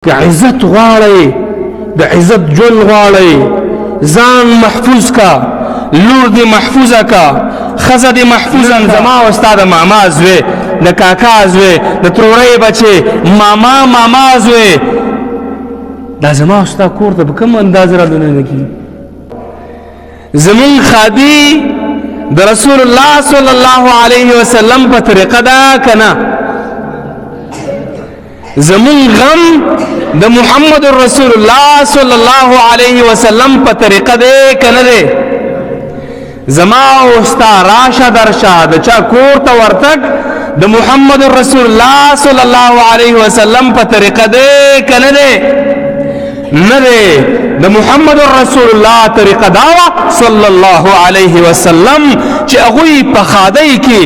که عزت غواړئ د عزت ژوند غواړئ ځان محفوظ کا لور دې محفوظه کا ښځه دې محفوظه زما او ستا د ماما زوی د کاکا زوی د ترورۍ بچې ماما زوی دا زما او ستا کور ته په کوم انداز را دننه کېږي زمون خادي د رسول الله صلی الله علیه وسلم په طریقه ده که نه زمون غم د محمد رسول الله صلی الله علیه وسلم په طریقه ده که نه ده زما او ستا راشه درشه د چا کور ته ورتګ د محمد رسول الله صلی الله علیه وسلم په طریقه ده که نه ده نه ده د محمد رسول الله طریقه داوه صلی الله علیه وسلم چې هغوی په خادۍ کې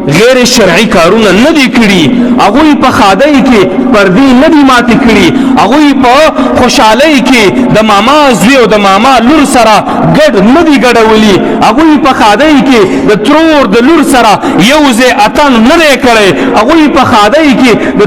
غیر شرعي کارونه نه دي کړي هغوی په خادۍ کې پردې نه دي ماتې کړي هغوی په خوشحالۍ کې د ماما زوی او د ماما لور سره ګډ نه دي ګډولي هغوی په خادۍ کې د ترور د لور سره یو ځای اتن نه دی کړی هغوی په خادۍ کې د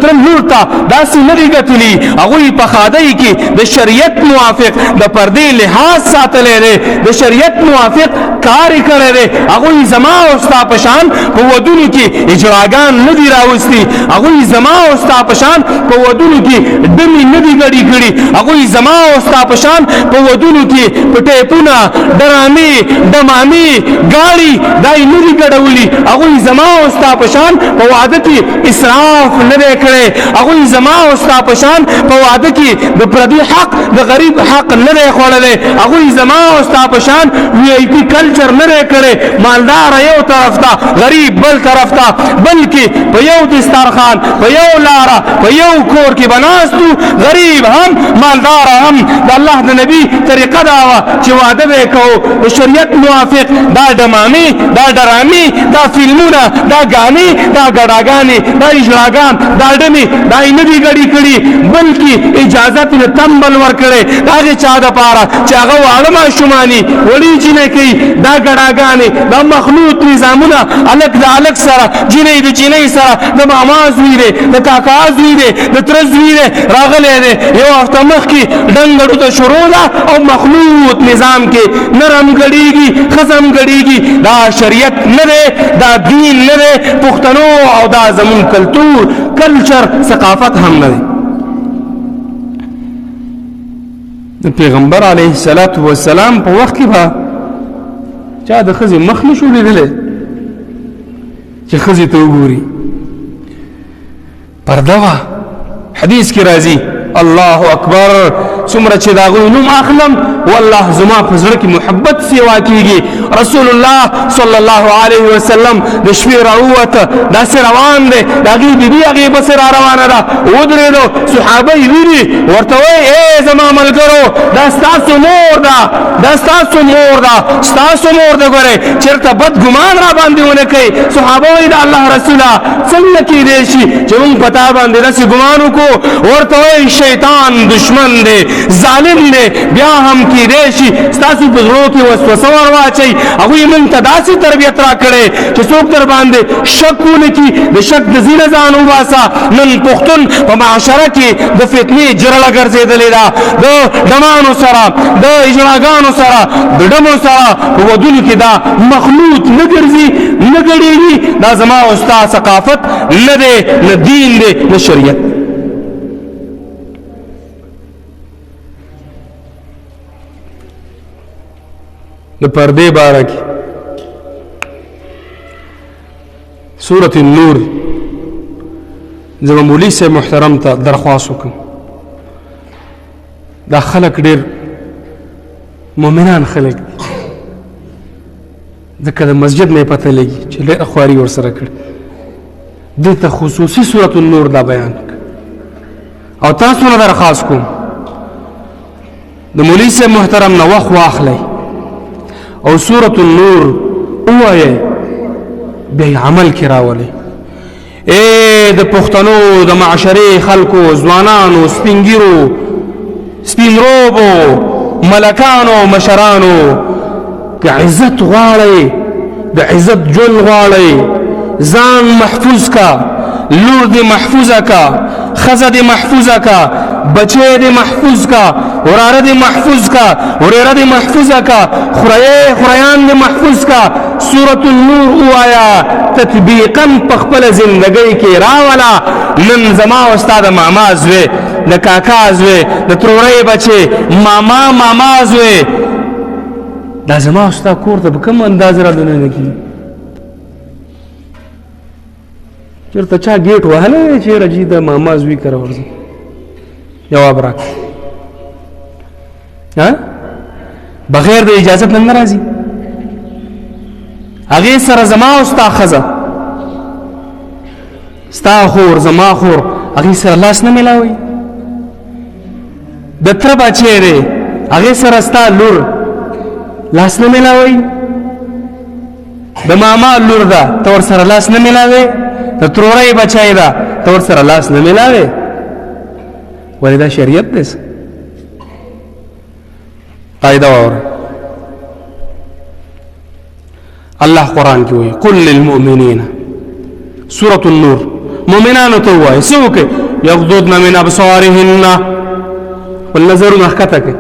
تره لور ته داسې نه دي ګټلي هغوی په خادۍ کې د شریعت موافق د پردې لحاظ ساتلی دی د شریعت موافق کار یې کړی دی هغوی زما او ستا په شان په ودونو کې اجراګان نه دي راوستي هغوی زما او ستا په شان په ودونو کې ډمې نه دي ګډې کړي هغوی زما او ستا په شان په ودونو کې په ټیپونه ډرامې ډمامې ګاړي دا یې نه دي ګډولي هغوی زما او ستا په شان په واده کې اسراف نه دی کړی هغوی زما او ستا په شان په واده کې د پردي حق د غریب حق نه دی خوړلی هغوی زما او ستا په شان وی آی پي کلچر نه دی کړی مالدار یو طرف ته غریب بل طرف ته بلکې په یو دسترخوان په یو لاره په یو کور کې بناستو غریب هم مالدار هم د الله د نبي طریقه دا وه چې واده به یې کوو د شریعت موافق دا ډمامې دا ډرامې دا فلمونه دا ګانې دا ګډاګانې دا اجراګان دا ډمې دا یې نه دي ګډې کړي بلکې اجازت یې تمبل ورکړی د هغې چا دپاره چې هغه واړه ماشومانې وړې جینکۍ دا ګډاګانې دا مخلوط نظامونه الک د الک سره جینۍ د جینۍ سره د ماما زوی دی د کاکا زوی دی د تره زوی دی راغلی دی یو هفته مخکې ډنګړو ته شروع ده او مخلوط نظام کې نرم ګډېږي ښځم ګډېږي دا شریعت نه دی دا دین نه دی پښتنو او دا زمون کلتور کلچر ثقافت هم نه دی د پیغمبر علیه السلام په وخت کې به چا د ښځې مخ نه شو لیدلی چې ښځې ته وګوري پرده وه حدیث کې راځي الله اکبر څومره چې د هغوی نوم اخلم والله زما په زړه کې محبت سیوا کېږي رسول الله صلی الله علیه وسلم د شپې راووته داسې روان دی د هغې بیبي هغې پسې را روانه ده ودرېدو صحابه یې ویني ورته وایي ای زما ملګرو دا ستاسو مور ده دا ستاسو مور ده ستاسو مور ده ګورئ چېرته بد ګمان را باندې ونه کوي صحابه وایي د الله رسوله څنګه کېدی شي چې موږ په تا باندې داسې ګمان وکړو ورته وایي شیطان دشمن دی ظالم دی بیا هم کېدی شي ستاسو په زړو کې وسوسه ور واچوي هغوی موږ ته داسې تربیت را کړی چې څوک در باندې شک ونه کړي د شک د زینه ځان وباسه نن پښتون په معاشره کې د فتنې جرړه ګرځېدلې ده د ډمانو سره د اجراګانو سره د ډمو سره په ودونو کې دا مخلوط نه ګرځي نه ګډېږي دا زما او ستا ثقافت نه دی نه دین دی نه شریعت د پردې باره کې سورة النور زما مولوي صاحب محترم ته درخواست وکړم دا خلک ډېر مؤمنان خلک دي ځکه د مسجد نه یې پته لګي چې ډېره خواري ورسره کړې دې ته خصوصي سورة النور دا بیان او تاسو نه درخواست کوم د مولوي صاحب محترم نه وخت واخلئ او سورة النور ووایئ بیا عمل کې راولئ د پښتنو د معاشرې خلکو ځوانانو سپینګیرو سپینروبو ملکانو مشرانو که عزت غواړئ د عزت ژوند غواړئ ځان محفوظ کا لور دې محفوظه کا خزه دې محفوظه کا، بچی دې محفوظ کا، وراره دې محفوظ کا، وريره دې محفوظه کا، خریان دې محفوظ کا. سورة النور اوایا تطبیقا په خپل زندګۍ کې راولا. نن زما استاد ماما زوی، د کاکا زوی، د ترورۍ بچی، ماما زوی، دا زما استاد کور ته په کوم انداز را دننه کېږي؟ چېرته چا ګیټ وهلی دی چېرې چې د ماما زوی کره ورځي؟ جواب راکړه. بغیر د اجازت نه راځي. هغې سره زما او ستا ښځه، ستا خور زما خور، هغې سره لاس نه میلاوئ. د تره بچی دی، هغې سره ستا لور لاس نه میلاوئ. د ماما لور ده، ته ورسره لاس نه میلاوې. د ترورۍ بچی ده، ته ورسره لاس نه میلاوې. ولې دا شریعت دی؟ قاعده واوره. الله قرآن کې وایي قل للمؤمنین، سورة النور، مؤمنانو ته وایي څه وکړي؟ یغضضن من ابصارهن، خپل نظرونه ښکته کړي،